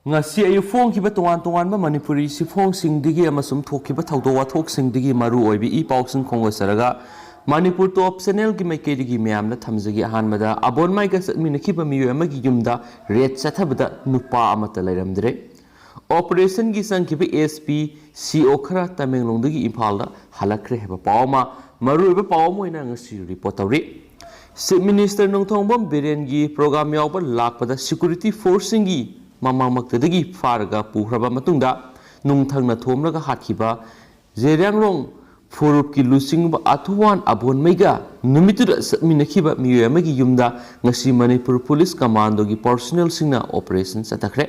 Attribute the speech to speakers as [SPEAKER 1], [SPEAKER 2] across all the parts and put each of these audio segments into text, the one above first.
[SPEAKER 1] ngasi ayu phong ki ba tongan tongan ba manipuri si phong sing digi amasum thok ki ba thawdo wa thok sing digi maru oibi I pauk sing khongwa saraga Manipur top channel ki mai kedi miyam na thamjagi ahanmada Abonmai ka Chatminakhiba Miyoi amagi yumda red chathabada nupa amata leiramdre operation gi sangki ba SP CO khara Tamenglong dagi Imphal da halakre heba pawma maru ba pawmoina ngasi report tawri Chief Minister Nongthongbam Biren gi program yawba lakpada security forcing gi mamangmaktadagi faraga puhraba matungda nungthangna thomraga hatkiba Zeriangrong Forup ki lusing ba atuan Abonmai ga numitura Chatminakhiba Miyoi amagi yumda ngasi Manipur Police Commando gi personnel singna operation satakre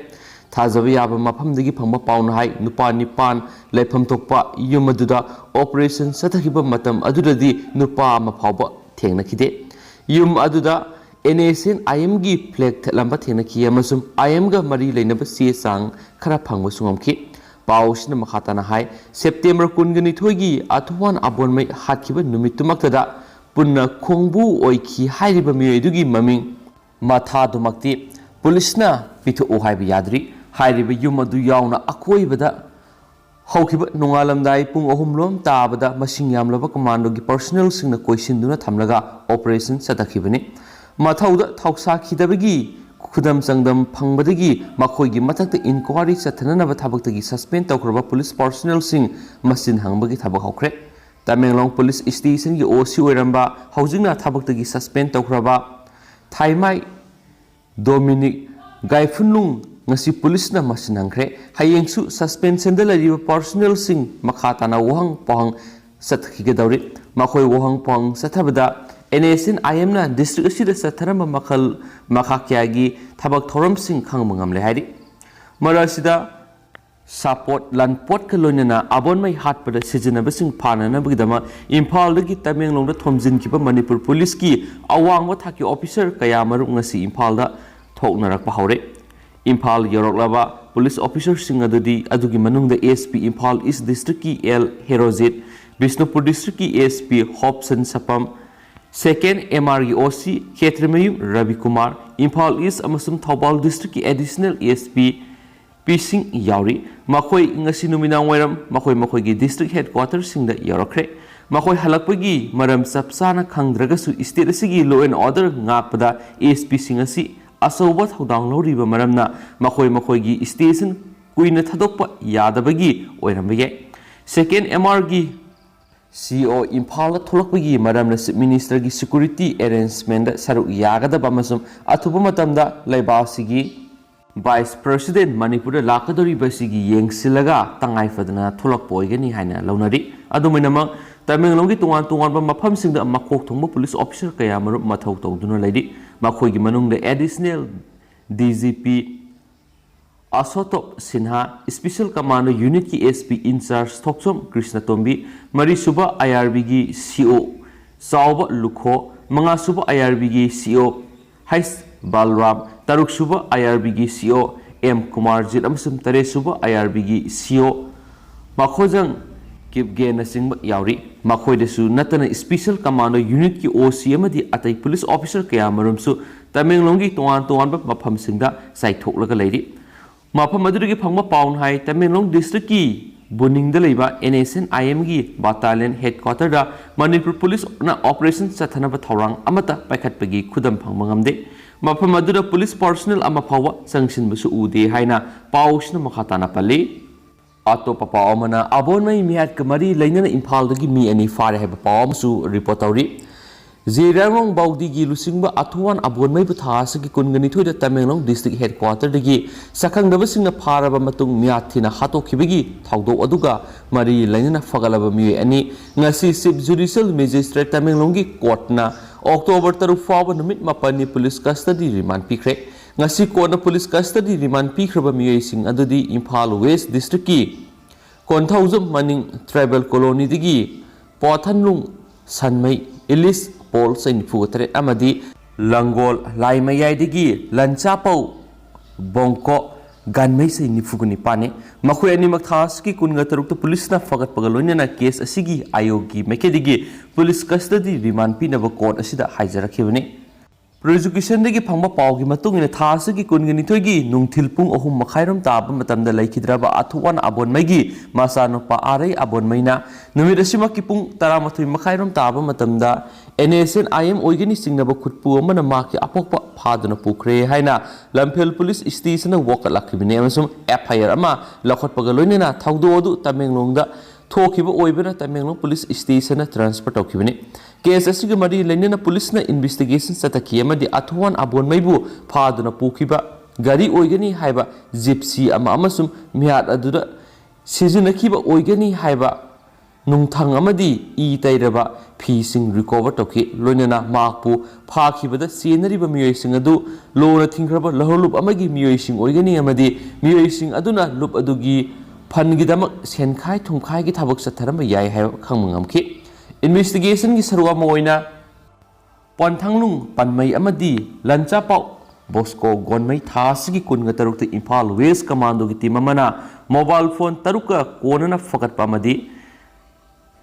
[SPEAKER 1] thajaba yaba mafamdagi phangba pauna hai nupa nipan laifam tokpa yumaduda operation satakhiba matam adudadi nupa ama phawba thengnakhide yum aduda NSN IM gi flag thlamba thengnakhie amasum IM ga mari leinaba se sang khara phangba sungomki Pausina makhatana hai September 29 gi atuan Abonmai hatkiba numitumaktada punna khongbu oikhi hairiba miyoidugi maming matha dumakti pulisna pitho ohaiba yadri hairiba yumadu yauna akoibada haukiba nongalamdai pung ahumlom tabada masing yamlaba commando gi personnel singna koisinduna thamlaga operation satakhibani mathauda thausa khidabagi Kudam sangdam pangbadagi makoigi matakta inquiry chathananaba thabaktagi suspend tawkraba police personnel sing masin hangbagi thabak hawkre Tamenglong police station gi OC oiramba haujingna thabaktagi suspend tawkraba Thaimai Dominic Gaifunlung ngasi police na masin hangkre hayengsu suspension da lariba personnel sing makhatana wohang pohang sathkigedawri makoi wohang pohang sathabada NSN IM na district asida satharama makhal makhakyagi thabak thoram sing khangmangam le hari marasida support landport kaloinana Abonmai hatpada sijinaba sing phanana bigdama Imphal dagi Tamenglong da thomjin kiba Manipur police ki awangwa thaki officer kaya maru ngasi Imphal da thoknarakpa haure Imphal yoroklaba police officer sing adugi manungda ASP Imphal East district ki L Herozit Bishnupur district ki ASP Hobson Sapam Second MROC Khetrimayum Ravi Kumar Imphal East amasum Thobal district ki additional ASP Pising Yauri makoi ngasi numinang wairam makoi gi district headquarters singda yarakre makoi halakpagi maram sapsana khangdragasu state asigi law and order ngakpada ASP singasi asoba thodang loriba maramna makoi gi station kuina thadokpa yadabagi oirambe second MR gi CEO Imphal tholakpagi maramna Chief Minister gi security arrangement da saruk yagadaba amasum athuba matamda laibasigi Vice President Manipur lakadori basigi yengsilaga tangai fadana tholakpa oigani haina launari adumainama Tamenglong gi tungan ba mafam singda makok thongba police officer kaya marup mathau tawduna laidi makhoi gi manungda additional DGP Laothokh Sinha Special Commando Unit ki SP in charge Thoksom Krishna Tombi Mari Suba IRB gi CO Sauba Lukho Manga Suba IRB gi CO Hais Balram Taruk Suba IRB gi CO M Kumarjit amasum Tare Suba IRB gi CO Makhojang Kipgena Singba Yauri Makhoi desu natana Special Commando Unit ki OC amadi atai police officer kaya marumsu Tamenglong gi tuan ba mafam singda sai thoklaga leiri Mafam adurigi phangma paun hai Tamenglong district ki buning da leiba NSN IM gi battalion headquarter da Manipur police na operation sathanaba thawrang amata paikhatpagi khudam phangma ngamde mafam adura police personnel ama phawa sangshin busu ude haina pausna makhatana pali ato papa amana Abonmai miat kamari leinana Imphal dagi mi ani fare heba pawamsu report tawri Zeriangrong Baudi gi lusingba atuan Abonmai buthasagi kungani thoida Tamenglong district headquarter dagi sakhang dabasingna pharaba matung miathina hatokhibagi thawdo aduga mari lainana fagalaba mi ani ngasi chief judicial magistrate Tamenglong gi court na October 3 fawa numit mapani police custody remand pikre ngasi court na police custody remand pikraba mi sing adudi Imphal West district ki Konthaujam maning tribal colony digi Pothanlung Sanmai Ilis Paul Sain Futare Amadi Langol Laimayai digi Lanchapau Bongko Ganmai Sain Fuguni Pane Makoi Animak Taski Kunga Taruk police na fagat pagalona case asigi ayogi mekedigi police custody remand pinaba court asida haijarakibani ꯄ꯭ꯔꯣꯖꯤꯀ꯭ꯌꯨꯁꯟꯗꯒꯤ ꯐꯪꯕ ꯄꯥꯎꯒꯤ ꯃꯇꯨꯡ ꯏꯟꯅ ꯊꯥ ꯑꯁꯤꯒꯤ 22ꯒꯤ ꯅꯨꯡꯊꯤꯜ ꯄꯨꯡ 3:30 ꯇꯥꯕ ꯃꯇꯝꯗ ꯂꯩꯈꯤꯗ꯭ꯔꯕ ꯑꯊꯨꯋꯥꯟ ꯑꯕꯣꯟꯃꯩꯒꯤ ꯃꯆꯥꯅꯨꯄꯥ ꯑꯥꯔꯩ ꯑꯕꯣꯟꯃꯩꯅ ꯅꯨꯃꯤꯠ ꯑꯁꯤꯃꯛꯀꯤ ꯄꯨꯡ 13:30 ꯇꯥꯕ ꯃꯇꯝꯗ NSNIM ꯑꯣꯏꯒꯅꯤ ꯆꯤꯡꯅꯕ ꯈꯨꯠꯄꯨ ꯑꯃꯅ ꯃꯍꯥꯛꯀꯤ ꯑꯄꯣꯛꯄ ꯐꯥꯗꯨꯅ ꯄꯨꯈ꯭ꯔꯦ ꯍꯥꯏꯅ ꯂꯝꯐꯦꯜ ꯄꯨꯂꯤꯁ ꯁ꯭ꯇꯦꯁꯟꯅ ꯋꯥꯀꯠꯂꯛꯈꯤꯕꯅꯤ ꯑꯃꯁꯨꯡ FIR ꯑꯃ ꯂꯧꯈꯠꯄꯒ ꯂꯣꯏꯅꯅ ꯊꯧꯗꯣꯛ ꯑꯗꯨ ꯇꯃꯦꯡꯂꯣꯡꯗ ꯊꯣꯛꯈꯤꯕ ꯑꯣꯏꯕꯅ ꯇꯃꯦꯡꯂꯣꯡ ꯄꯨꯂꯤꯁ ꯁ꯭ꯇꯦꯁꯟꯅ ꯇ꯭ꯔꯥꯟꯁꯐꯔ ꯇꯧꯈꯤꯕꯅꯤ ꯀꯦꯁ ꯑꯁꯤꯒ ꯃꯔꯤ ꯂꯩꯅꯅ ꯄꯨꯂꯤꯁꯅ ꯏꯟꯚꯦꯁꯇꯤꯒꯦꯁꯟ ꯆꯠꯊꯈꯤ ꯑꯃꯗꯤ ꯑꯊꯨꯋꯥꯟ ꯑꯕꯣꯟꯃꯩꯕꯨ ꯐꯥꯗꯨꯅ ꯄꯨꯈꯤꯕ ꯒꯥꯔꯤ ꯑꯣꯏꯒꯅꯤ ꯍꯥꯏꯕ ꯖꯤꯞꯁꯤ ꯑꯃ ꯑꯃꯁꯨꯡ ꯃꯤꯍꯥꯠ ꯑꯗꯨꯗ ꯁꯤꯖꯤꯟꯅꯈꯤꯕ ꯑꯣꯏꯒꯅꯤ ꯍꯥꯏꯕ ꯅꯨꯡꯊꯪ ꯑꯃꯗꯤ ꯏ ꯇꯩꯔꯕ ꯐꯤꯁꯤꯡ ꯔꯤꯀꯣꯚꯔ ꯇꯧꯈꯤ ꯂꯣꯏꯅꯅ ꯃꯍꯥꯛꯄꯨ ꯐꯥꯈꯤꯕꯗ ꯆꯦꯟꯅꯔꯤꯕ ꯃꯤꯑꯣꯏꯁꯤꯡ ꯑꯗꯨ ꯂꯣꯅ ꯊꯤꯡꯈ꯭ꯔꯕ ꯂꯍꯧꯂꯨꯞ ꯑꯃꯒꯤ ꯃꯤꯑꯣꯏꯁꯤꯡ ꯑꯣꯏꯒꯅꯤ ꯑꯃꯗꯤ ꯃꯤꯑꯣꯏꯁꯤꯡ ꯑꯗꯨꯅ ꯂꯨꯞ ꯑꯗꯨꯒꯤ ꯐꯟꯒꯤꯗꯃꯛ ꯁꯦꯟꯈꯥꯏ ꯊꯨꯝꯈꯥꯏꯒꯤ ꯊꯕꯛ ꯆꯠꯊꯔꯝꯕ ꯌꯥꯏ ꯍꯥꯏꯕ ꯈꯪꯕ ꯉꯝꯈꯤ इन्वेस्टिगेशन की सरुआ मोइना पन्थंगलुंग पन्मई अमदी लंचापाउ बोस्को गोनमई थासगी कुनगा तरुक इम्फाल वेस्ट कमांडो की टीम अमना मोबाइल फोन तरुक कोनना फकटपा अमदी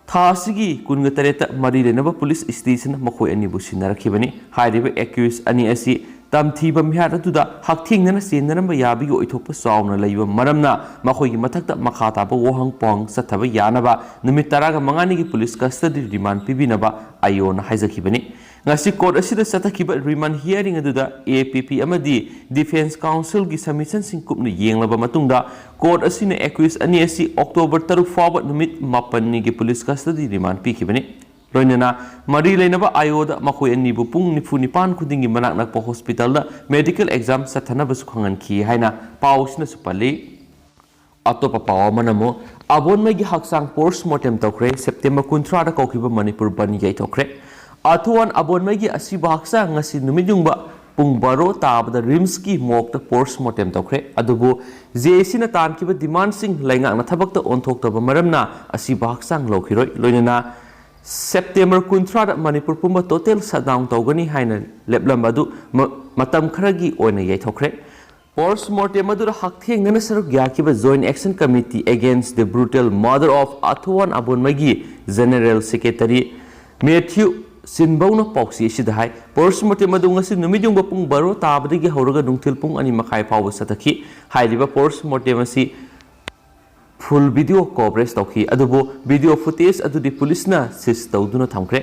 [SPEAKER 1] थासगी कुनगा तरेत मरी लेनबा पुलिस स्टेशन मखोय अनिबु सिनरखिबनी हाइरिबा एक्यूज अनी असि तमथीबा मिहार अदुदा हक्थिंगना सेनरंबा याबिगी ओइथोपा चावना लैबा मरमना मखोयगी मथक्ता मखा ताबा वोहंग पोंग सथबा यानबा नुमित 15 की पुलिस कस्टडी रिमांड पिबिनबा आयोना हाइजखिबनी ngasi court asida satakhiba remand hearing aduda APP amadi defense council gi submission sing kupna yenglaba matungda court asina accused ani asi October 3 fawa numit 8 ni gi police custody remand pikhibani loinana mari leinaba ayoda makoi ani bu pung nifu nipan khudingi manak nakpa hospital da medical exam sathana basu khangan khi haina pausna supali atopa pawa manamo Abonmai gi haksang post mortem tokre September 13 da kokhiba Manipur ban yai tokre अथुआन अबोनमई की असिबा हक्सा ngasi numijungba pung baro tabada rims ki mokta postmortem tokre adubu JC na tankiba demand sing laingak na thabakta onthokta maramna asiba haksang lokhiroi loinana September 13 da Manipur pumba total shutdown togani haina leplamba du matam kharagi oina yaithokre postmortem adu haktheng na saruk yakiba joint action committee against the brutal murder of Athuan Abonmai gi general secretary Matthew Sinbona Poxy Shidhai, postmortem Madungasi Numidung Pung Baro, Tabadi Horaga Nungtil Pung and Makai Power Sataki, Hidiva postmortemasi full video coverage Toki, Adobo, video footage adu the police na sister Duna Tamkre,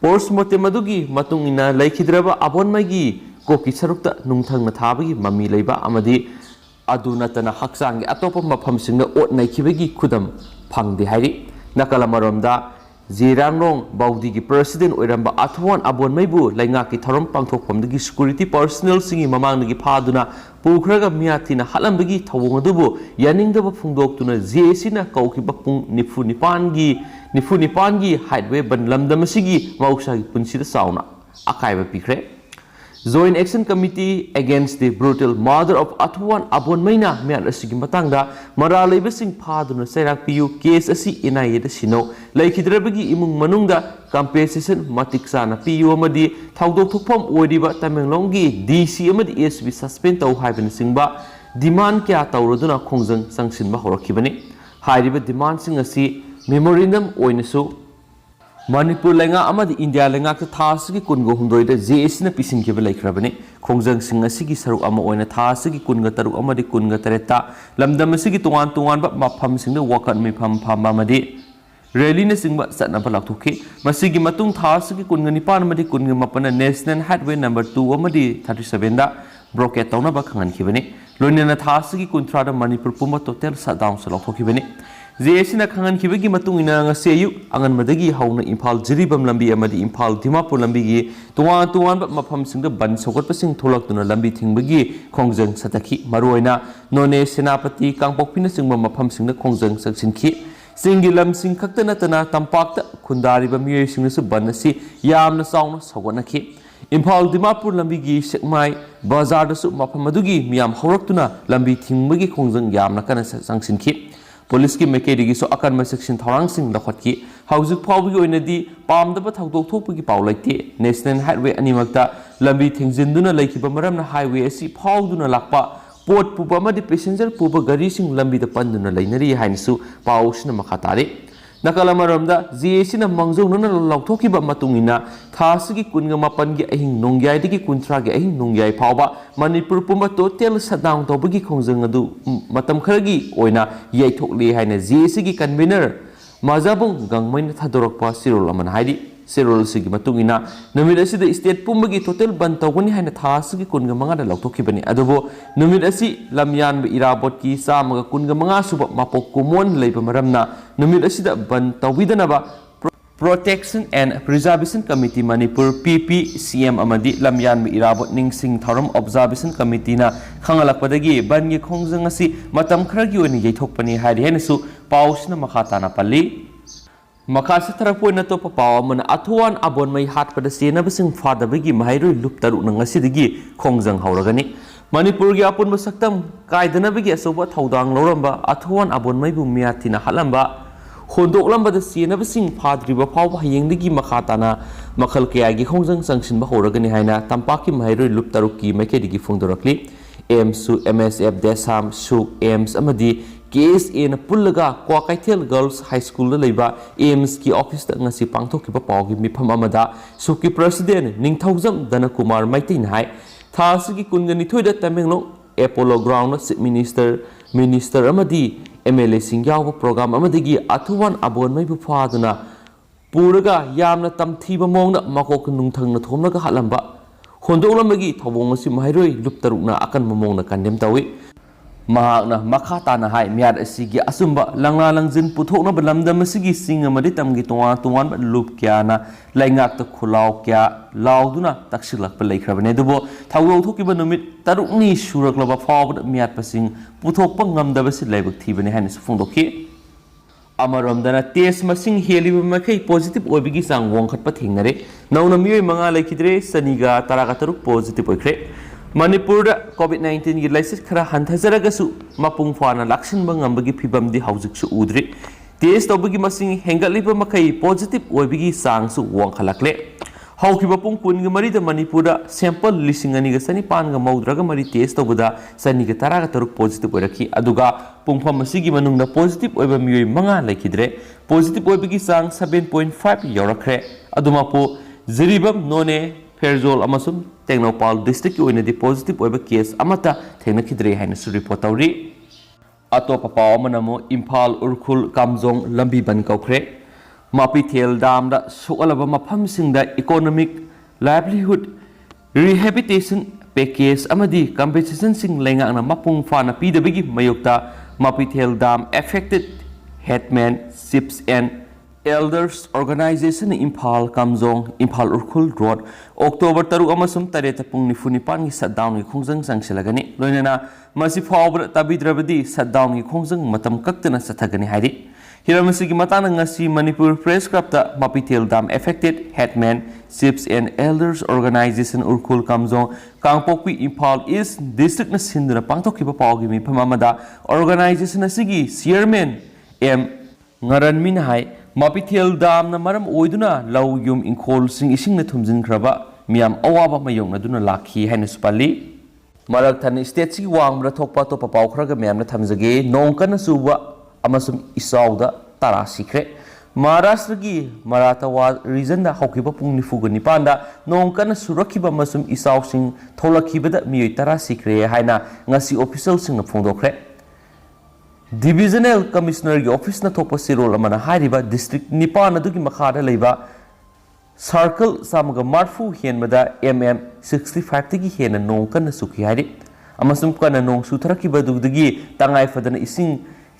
[SPEAKER 1] postmortem Madugi, Matungina, Laikidrava, Abonmai, Koki Sarukta, Nungtang Natabi, Mami Leba, Amadi, Adunatana Haksang, Atop of Mapam Singer, Ot Naikibegi Kudam, Pang the Hari, Nakalamaronda. Zirangrong Baudi ki president oiramba Athuan Abonmaibu lainga ki tharom pangthokpamdagi security personnel singi mamangdagi phaduna pukhraga miyathina halambagi thawong adubu yaningdaba phungdoktuna JC na kaukiba pung nifu nipan gi highway ban lamdamasigi mausa gi punsida sauna akaiba pikre Joint Action Committee Against the Brutal Murder of Athuan Abonmai na miyan asigi matangda mara leibasing phaduna sairak piyu case asi NIA da sino laikhidrabagi imung manungda compensation matik sana piyu amadi thaudok thokpham oiriba Tamenglong gi DC amadi SB suspend tau haibana singba demand kya tawroduna khongjang sangsinba horakhibani hairiba demand sing asi memorandum oinasu Manipur lenga amadi India lenga ka thasigi kungo humdoida JC na pisin ke belai khrabani khongjang singa sigi saruk ama oina thasigi kunga taruk amadi kunga tareta lamdam sigi tuan ba mafam singda wakan mi pham amadi rally na singba satna balak thuki masigi matung thasigi kunga nipan amadi kunga mapana national highway number 2 amadi 37 da blockade tawna ba khangan khibani loinana thasigi kunthra da Manipur puma total shutdown salok thokibani JC na khangan khibagi matung ina ngase ayu angan madagi hauna Imphal Jiribam lambi amadi Imphal Dimapur lambi gi tuan ba mafam singda ban sogot pasing tholaktuna lambi thingbagi khongjang sataki maroina none senapati kangpokpina singba mafam singda khongjang saksinki singi lam sing khakta natana tampakta khundari ba miyoi singsu banasi yamna sauna sogonaki Imphal Dimapur lambi gi sekmai bazar da su mafam adugi miyam horaktuna lambi thingbagi khongjang yamna kana sangsinki Police ki mekedi so akan section thorang sing lakhot ki haujuk phawgi oinadi pamdaba thawdok thokpagi paulaite national highway animakta lambi thingjinduna laikhiba maramna highway asi phawduna lakpa pot puba amadi passenger puba gari sing lambi da panduna lainari hainsu pausna makhatari Nakal amaromda GAC na mangzongnana laothokhiba matungina thasigi kunga mapangi ahing nongyai digi kuntragi ahing nongyai phawba Manipur pumba total shutdown tawbagi khongjang adu matam kharagi oina yaithokle haina GAC gi convener Mazabung gangmaina thadorakpa sirol aman haidi Sirol sigi matungina numit asida state pumbagi total ban tawgani haina thasigi kunga manga da lauthokhibani adubo numit asi lamyan be irabot ki samaga kunga manga suba mapok kumon leiba maramna numit asida ban tawbidanaba Protection and Preservation Committee Manipur PPCM amadi lamyan be irabot ningsing tharam observation committee na khangalakpadagi bangi khongjang asi matam kharagi oni yaithokpani haidi hainasu pausna makhatana palli Makasi tarapoy na to papawa man atuan Abonmai hatpada senabasing fadabagi mahairoi luptaru ng asidigi khongjang hauragani Manipur gi apun masaktam kaidanabagi asoba thaudang loramba atuan Abonmai bu miyatina halamba hondok da senabasing fadriba pawba hayengdigi makhatana makhal kayagi khongjang sangsinba hauragani haina tampaki mahairoi luptaru ki maikedigi phongdorakli AMSU MSF Desam Su AMS amadi KSA na pullaga Kwakaithel Girls High School da leiba AMS ki office da ngasi pangthokkiba pawgi mifam amada suki president Ningthaujam Dana Kumar Maitin hai thasigi kungani thoida Tamenglong Apollo Ground Chief Minister amadi MLA singyawa program amadigi athuwan Abonmai bu phaduna puraga yamna tamthiba mongna makok nungthangna thomnaga halamba hondoklamagi thawong asi mahairoi luptarukna akan mamongna kandem tawi Mahakna makhatana hai miyad asigi asumba langla langjin puthokna balamdam asigi singa madi tamgi tuwan ba lup kya na laingak ta khulaw kya lauduna taksilak pa leikrabane dubo thawlo thokiba numit tarukni suraklaba fawbada miyad pasing puthokpa ngamdaba si laibak thibane haina sufungdokhi Amaromdana test masing heliba makai positive oibigi sang wongkhatpa thingnare nauna miyoi manga laikidre saniga taraga taruk positive oikre Manipur da COVID-19 gi laisis khara hanthazaragasu mapung fana lakshin bangambagi phibam di haujiksu udri test obagi masing hengaliba makai positive oibigi sangsu wongkhalakle haukiba pung kun gi mari da Manipur da sample lisingani ga sani pan ga maudraga mari test obuda sani ga taraga taruk positive oirakhi aduga pungpham masigi manungna positive oiba miyoi manga laikidre positive oibigi sang 7.5 yorakre adumapo ziribam none Ferzol amasum Technopal district oina di positive oiba case amata thengnakhidre haina su report tawri atopa paw manamo Imphal Urkhul Kamjong lambi ban kaukre Mapithel dam da sukalaba mafam singda economic livelihood rehabilitation package amadi compensation sing lenga na mapung fana pidabigi mayokta Mapithel dam affected headmen ships and Elders Organization Imphal Kamjong Imphal Urkhul Road October 3 amasum tareta pung nifunipan gi shutdown gi khongjang sangsilagani loinana masi fawbra tabidrabadi shutdown gi khongjang matam kaktana sathagani hairi hiramasi gi matana ngasi Manipur Press Club ta Mapithel dam affected headmen ships and Elders Organization Urkhul Kamjong Kangpokpi Imphal East District na sinduna pangthokkiba pawgi mi phamamada organization asigi chairman M Ngaranmin hai Mapithel dam na maram oiduna lau yum inkhol sing ising na thumjin khraba miyam awaba mayong na duna lakhi haina supali marak than state si wangbra thokpa to papaw khraga miyam na thamjage nongkan suba amasum isauda tara sikre Maharashtra gi Marathawa region da haukiba pung nifuga nipanda nongkan surakhiba amasum isau sing tholakhiba da miyoi tara sikre haina ngasi official sing na phongdokre Divisional Commissioner gi office na thokpa sirol amana hariba district nipan adugi makhada leiba circle samaga marfu henmada mm 65 tigi hena nongkan suki hari amasum kana nong sutharakiba dugdagi tangai fadana ising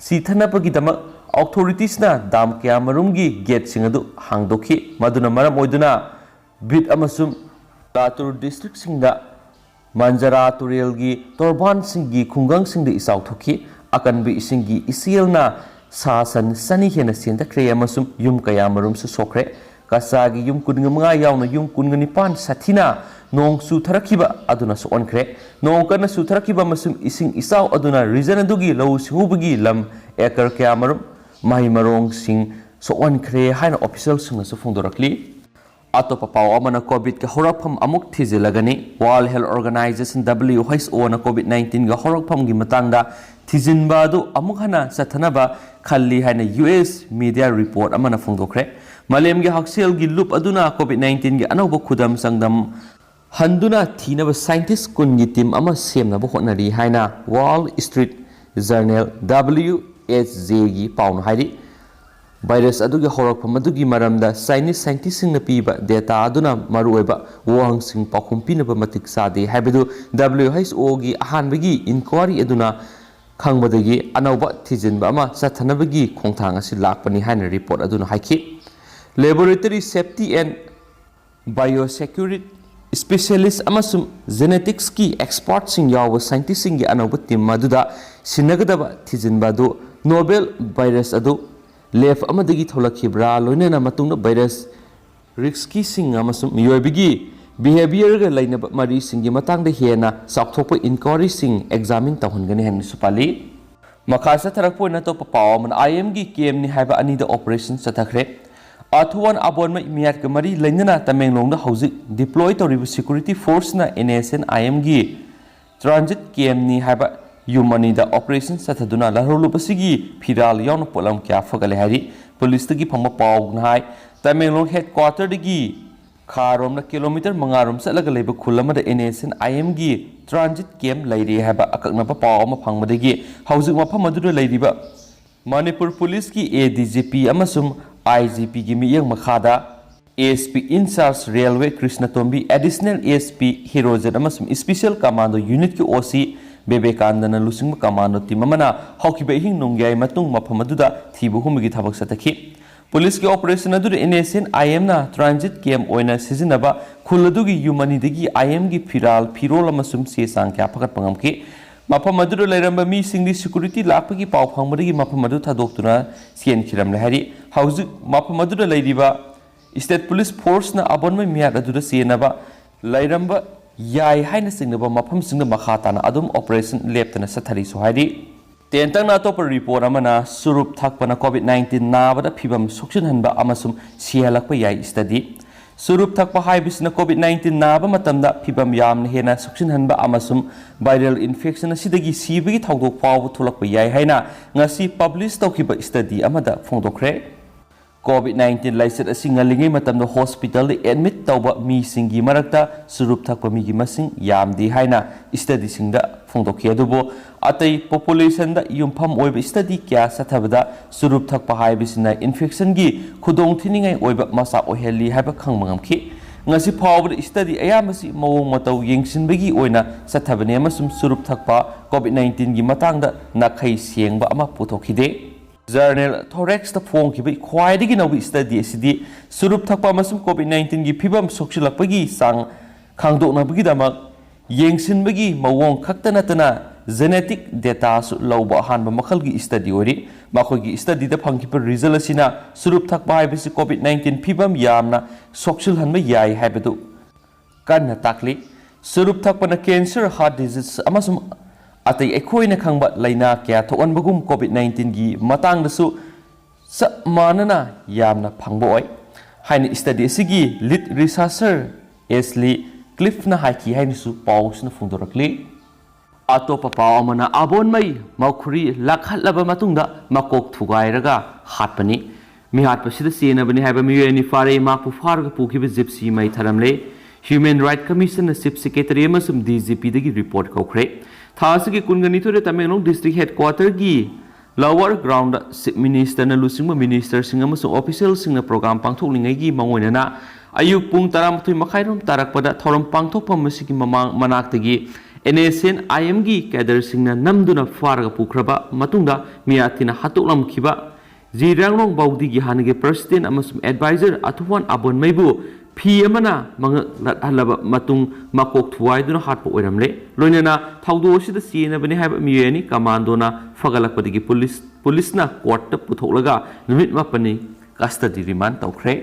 [SPEAKER 1] sithanapagi dama authorities na dam kya marumgi gate sing adu hangdokhi maduna maram oiduna bit amasum Latur district singda Manjara Turel gi Torban singgi khungang singda isau thokhi akan bi isingi isielna sasan sani hena senda kre amasum yum kaya marum su sokre kasagi yum kudnga mga yauna yum kudnga nipan sathina nong su tharakiba aduna so onkre nong kana su tharakiba masum ising isau aduna region adugi lau singubugi lam ekar kaya marum mai marong sing so onkre haina official sing su phongdorakli Atop pav Amna Covid का होरफम अमुक थिजिलगनी world health organisation WHO ना कोविड-19 का होरफम की मतंगदा थिजिनबादु अमुक हना सथनबा खल्ली है US media report अमना फोंदोखरे मलेम के हक्सेल की लूप अदुना कोविड-19 के अनौब खुदम संगदम हंदुना थीनब साइंटिस्ट कुन की टीम अमा सेमनब होटनरी हाइना वॉल स्ट्रीट जर्नल WHJ की पाउन हाइरी वायरस अदुगी होरकफम अदुगी मरमदा चाइनीज साइंटिस्ट सिंगना पीबा डेटा अदुना मरुओइबा वहांग सिंग पाखुम पीनबा मतिक सादे हाइबदु WHO की अहानबगी इंक्वायरी अदुना खंगबदगी अनौबा थिजिनबा अमा सथनबगी खोंथांग असि लाकपनि हाइना रिपोर्ट अदुना हाइखि laboratory safety and biosecurity specialist अमसुम जेनेटिक्स की एक्सपर्ट सिंग याव साइंटिस्ट सिंग की अनौबा टीम मदुदा सिनगदबा थिजिनबादु नोबेल वायरस अदु लेफ अमदगी थोलखिब्रा लोइनना मतुंगना वायरस रिस्की सिंग अमसुम मियोइबगी बिहेवियर ग लैनब मरी सिंगी मतंगदा हेना साक्थोप इंक्वायरी सिंग एग्जामिन तहनगनि हन सुपाली मखासा थरकपो न तो पावमन IM की केम नि हाइबा अनी द ऑपरेशन सथखरे अथुवन अबोनमै मियात ग मरी लैनना तमेंगलोंग द हौजिक डिप्लॉय तौरिब सिक्योरिटी फोर्स ना NSN IM की ट्रांजिट केम नि हाइबा युमनी द ऑपरेशन सथदुना लहरुलुबसिगी फिराल याउन पोलम क्या फगले हारी पुलिस तगी फंग पाव नाय तमेंगलोंग हेडक्वार्टर दगी खारोम किलोमीटर मंगारोम चलग लेब खुलम NSN IM की ट्रांजिट केम लैरे हाइबा अककनब पाव अमा फंगबदगी हौजिक मफम अदुदा लैरिबा मणिपुर पुलिस की ADGP अमसुम IGP की मियंग मखादा ASP in charge railway Krishna Tombi additional ASP Hirojan अमसुम स्पेशल कमांडो यूनिट की OC बेबेकानंदन लुसिंग कमांडो टीम अमना हौकिबे हिंग नोंग्याय मतुंग मफम अदुदा थीबु हुमगी थबक सतखि पुलिस की ऑपरेशन अदुदा NSN IM ना ट्रांजिट केम ओइना सिजिनबा खुलदुगी युमनीदगी IM की फिराल फिरोल अमसुम सेसांग क्या फगत पंगमखि मफम अदुदा लैरंबा मी सिंगदी सिक्योरिटी लापगी पाव फंगबदगी मफम अदु थादोक्तुना सेन खिरम लहरी हौजिक मफम अदुदा लैरिबा स्टेट पुलिस फोर्स ना अबोनमै मियाद अदुदा सेनबा लैरंबा याय हाइना सिंगनबा मफम सिंग मखा ताना अदुम ऑपरेशन लेप्तना सथरी सोहाइरी तेंतंग ना तोप रिपोर्ट अमना सुरुप थकपना कोविड-19 नाबदा फिबम सोक्सिन हनबा अमसुम सिहलकपा याय स्टडी सुरुप थकपा हाइबिसना कोविड-19 नाबा मतमदा फिबम यामना हेना सोक्सिन हनबा अमसुम वायरल इन्फेक्शन असिदगी सीबगी थौदोक फाव थोलकपा याय हाइना ngasi पब्लिश तौखिबा स्टडी अमदा फोंदोखरे कोविड-19 लाइसेट असिंगलिंगे मतमदा हॉस्पिटल एडमिट तौबा मी सिंगी मरक्ता सुरुप थकपा मीगी मसिंग यामदी हाइना स्टडी सिंगदा फोंदोखि अदुबो अतै पॉपुलेशन दा युमफम ओइब स्टडी क्या सथबदा सुरुप थकपा हाइबिसना इन्फेक्शन की खुदोंग थिनिंगै ओइब मसा ओहेली हाइबा खंगमंगमखि ngasi फावबद स्टडी अयामसी मवोंग मतौ येंगसिनबगी ओइना सथबने अमसुम सुरुप थकपा कोविड-19 की मतंगदा नखै सेंगबा अमा पुथोखिदे जर्नल थोरेक्स द फोंग की ख्वाइदगी नौबी स्टडी सिदी सुरुप थकपा मसुम कोविड-19 की फिबम सोक्सिलकपगी सांग खांगदोकनबगी दमक येंगसिनबगी मवोंग खक्तनतना जेनेटिक डेटा सु लौबा हानबा मखल की स्टडी ओरी मखोगी स्टडी द फंगिप रिजल्ट असिना सुरुप थकपा हाइबिसि कोविड-19 फिबम यामना सोक्सिल हनबा याय हाइबदु कन्ना ताकली सुरुप थकपना कैंसर हार्ट डिजीज अमसुम अतै एखोइना खंबा लैना क्या थोअनबगुम कोविड-19 की मतंगदसु मानना यामना फंगबो ओय हाइन स्टडी सिगी लीड रिसर्चर एस्ली क्लिफना हाइकी हाइनसु पाउसना फुंदोरकली अतोप पाव अमना अबोनमै मौखुरी लाखलबा मतुंगदा मकोक थुगाइरगा हाटपनी मिहाटपसिदा सेनबनी हाइबा मियोनि फारे माकु फारगा पुखिबा जिप्सी मै थरमले human right commission chief secretary अमसुम DGP दगी रिपोर्ट कौखरे थासगी कुनगनिथुरे तमेंगलोंग डिस्ट्रिक्ट हेडक्वार्टर की लोअर ग्राउंड चीफ मिनिस्टर न लुसिंग मिनिस्टर सिंग अमसुम ऑफिशियल सिंग प्रोग्राम पांथोकलिंगैगी मंगोइनना अयुक पुंग 13 मखाइरोम तारकपदा थौरम पांथोकफम मसिगी ममांग मनाक्तगी NSN IM की कैडर सिंगना नमदुना फारगा पुखरबा मतुंगदा मियातिना हतोकलमखिबा जिरांगलोंग बाउदी की हानगे प्रेसिडेंट अमसुम एडवाइजर अथुवान अबोनमैबु फी अमना मंगलबा मतुंग मकोक थुवाइदुना हाटपो ओइरमले लोइनना थौदोसिदा सेनबने हाइबा मियोनि कमांडोना फगलकपदगी पुलिसना कोर्ट पुथोकलगा नुमित मापनि कस्टडी रिमांड तौखरे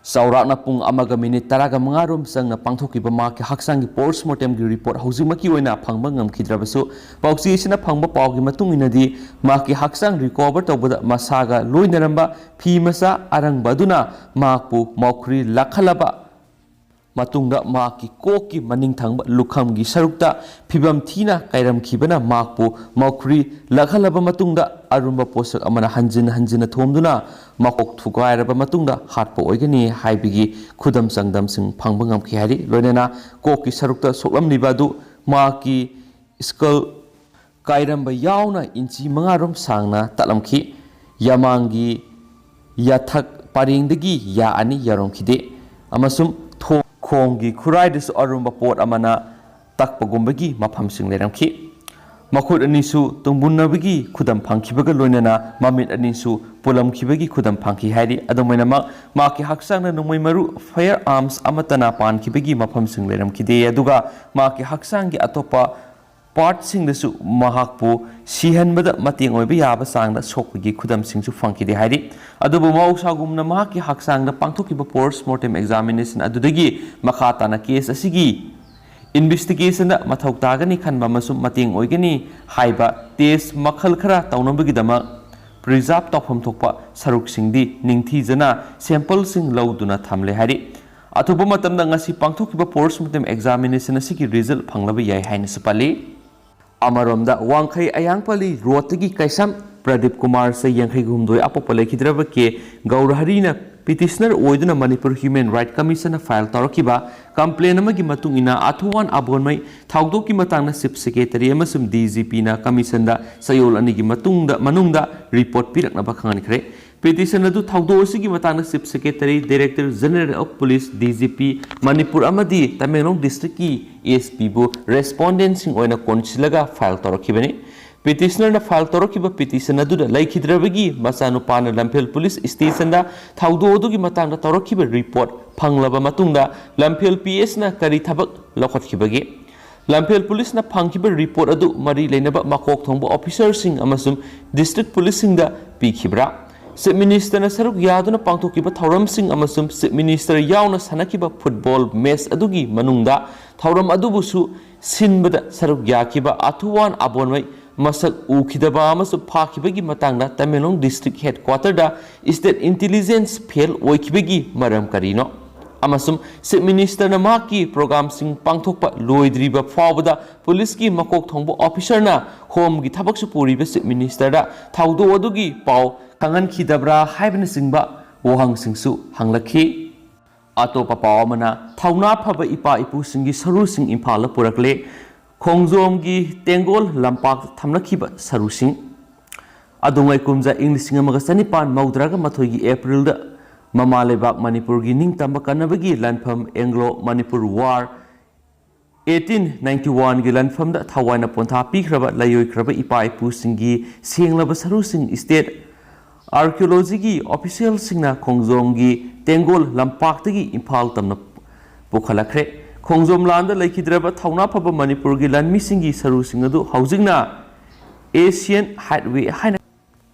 [SPEAKER 1] Saurakna pung amaga minit taraga mangarom sangna pangthokiba maki haksangi postmortem gi report haujimaki oina phangba ngamkhidrabasu pauchi sina phangba pawgi matung inadi maki haksang recover tawbada masaga loinaramba phi masa arangba duna makpu maukhri lakhalaba matungda maki koki maning thangba lukhamgi sarukta phibam thina kairamkhibana makpu maukhri lakhalaba matungda arumba posak amana hanjina thomduna makok thugairaba matungda hatpa oigani haibigi khudam sangdam sing phangba ngamkhi hari loinena koki sarukta soklamniba du maki skull kairamba yauna inchi mangarom sangna talamkhi yamangi yathak paringdagi ya ani yaoramkhide amasum khonggi khuraidis arumba pot amana takpagumbagi maphamsing leramkhi makhut anisu tungbunabagi khudam phangkhibaga loinana mamit anisu pulamkhibagi khudam phangkhi hairi adomaina maki haksangna nongmai maru fire arms amatana pankhibagi maphamsing leramkhide aduga maki haksangi atopa part singdasu mahakpu sihanbada mateng oiba yaba sangda sokpagi khudam singsu phangkide hairi adubu mausagumna mahaki haksangda pangthokiba postmortem examination adudagi makhatana case asigi investigation da mathau tagani khanba masum mateng oigani haiba test makhal khara taunambagidama preserve tawpham thokpa saruk singdi ningthijana sample sing lauduna thamle hari athuba matamda ngasi pangthokiba postmortem examination asigi result phanglaba yai haina supali Amaromda Wangkai Ayangpali Rotagi Kaisam Pradeep Kumar say Yankai Gumdoi Apopale Kidraba ke Gauraharina petitioner Oiduna Manipur Human Rights Commission file Tarakiba complain amagi matungina Athuan Abonmai Thaudoki Matana Sip Secretary Amasum DGP na Commission da Sayol Anigi Matungda Manungda report Pirak Nabakangani Kre petition adu Thaudosigi Matana Sip Secretary Director General of Police DGP Manipur Amadi Tamenong District ki ASP bu respondent sing oina konsilaga file torakibani petitioner na file torakiba petition adu laikhidrabagi masanu pana Lamphel Police Station da thaudo odugi matangda torakiba report phanglaba matungda Lamphel PS na kari thabak lokhatkibagi Lamphel Police na phangkiba report adu mari leinaba makok thongba officer sing amasum district police sing da pikhibra Chief Minister na saruk yaduna pangthokiba thauram sing amasum Chief Minister yauna sanakiba football match adugi manungda thauram adubusu sinbada saruk yakiba Athuan Abonmai masak ukhidaba amasu phakibagi matangda Tamenong district headquarter da state intelligence fail oikibagi maram karino amasum Chief Minister na maki program sing pangthokpa loidriba fawbada police ki makok thongbo officer na home gi thabak su puriba Chief Minister da thaudo adugi paw kangan khidabra haibna singba wohang singsu hanglakhi atopa pawamana thauna phaba ipa ipu singi saru sing imphal purakle khongjom gi tengol lampak thamnakhiba saru sing adungai kumja inglising amaga sanipan maudraga mathoi gi april da mama lebak manipur gi ningtamba kanabagi lanpham anglo manipur war 1891 gi lanpham da thawaina pontha pikhraba layoi khraba ipa ipu singi senglaba saru sing state Archaeology ki official singna khongjom gi tengol lampak tagi imphal tamna pokhalakre khongjom landa laikhidraba thauna phaba manipur gi lanmi singi saru singadu haujingna Asian Highway haina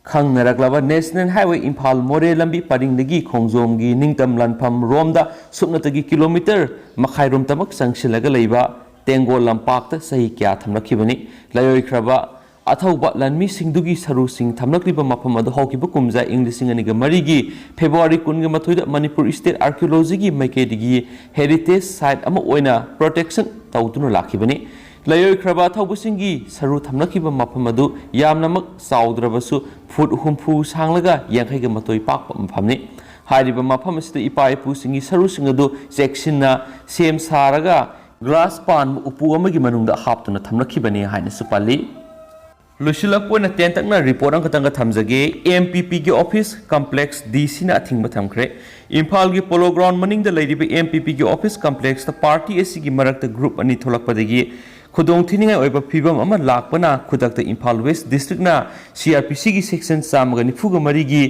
[SPEAKER 1] khangnaraklaba National Highway Imphal More lambi paringdagi khongjom gi ningtam lanpham romda supnatagi kilometer makhairom tamak sangsilaga leiba tengol lampak ta sahi kya thamlakhibani layoi khraba Athauba lanmi singdugi saru sing thamlakliba mafam adu hawkiba kumja Englishing aniga marigi February kunga mathoida Manipur State Archaeology gi maikedi heritage site ama oina protection tawtuna lakhibani layoi khraba thaubusingi saru thamlakhiba mafam adu yamnamak saudrabasu foot humpu sanglaga yankhaiga matoi pakpa mafamni hariba mafam asida ipa ipu singi saru singadu sectionna sem saraga glass pan upu amagi manungda haptuna thamlakhibani haina supali Lushilakpona tentakna report ang katanga thamjage MPP gi office complex DC na athingba thamkhre Imphal gi polo ground maning da leiriba MPP gi office complex ta party AC gi marakta group ani tholakpadagi khudong thiningai oiba phibam ama lakpana khudakta Imphal West district na CRPC gi section samagani fuga mari gi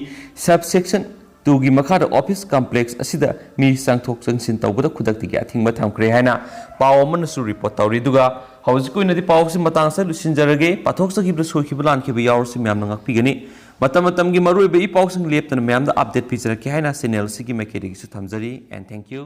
[SPEAKER 1] subsection 2 gi makhara office complex asida mi sangthok changsin tawbada khudakti gi athingba thamkhre haina pawamana su report tawri duga hauji koinadi pawsi matang sa lusinjarage pathok sakibra soikhiba lankhiba yawrsi myamna ngakpigani ꯃꯇꯝ ꯃꯇꯝꯒꯤ ꯃꯔꯨꯑꯣꯏꯕ ꯏ ꯄꯥꯎꯁꯤꯡ ꯂꯦꯞꯇꯅ ꯃꯌꯥꯝꯗ update ꯄꯤꯖꯔꯛꯀꯦ ꯍꯥꯏꯅ channel ꯑꯁꯤꯒꯤ ꯃꯥꯏꯀꯩꯗꯒꯤꯁꯨ ꯊꯝꯖꯔꯤ N thank you